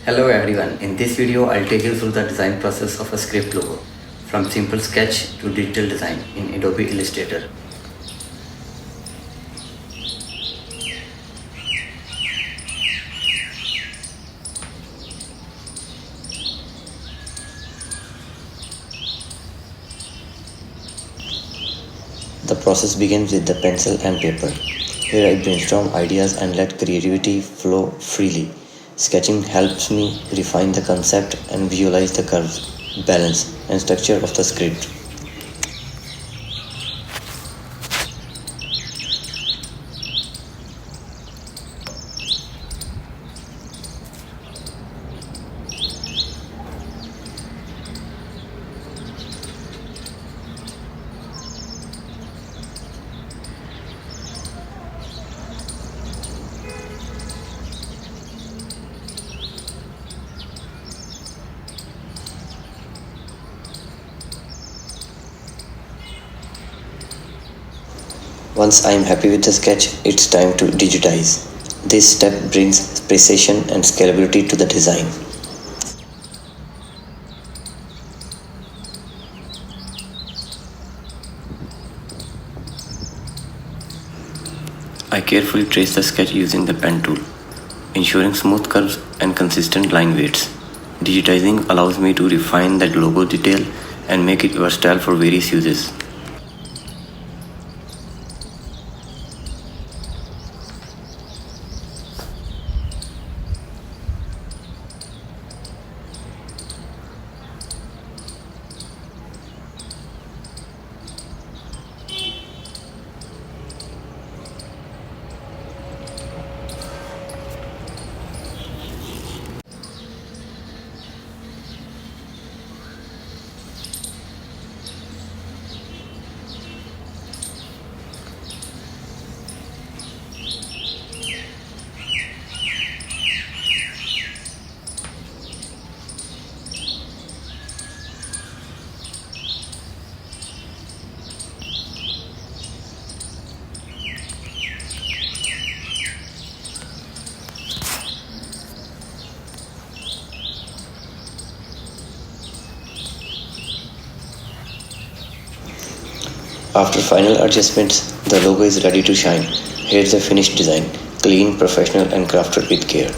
Hello everyone, in this video I'll take you through the design process of a script logo from simple sketch to digital design in Adobe Illustrator. The process begins with the pencil and paper. Here I brainstorm ideas and let creativity flow freely. Sketching helps me refine the concept and visualize the curves, balance, and structure of the script. Once I am happy with the sketch, it's time to digitize. This step brings precision and scalability to the design. I carefully trace the sketch using the pen tool, ensuring smooth curves and consistent line weights. Digitizing allows me to refine the logo detail and make it versatile for various uses. After final adjustments, the logo is ready to shine. Here's the finished design, clean, professional and crafted with care.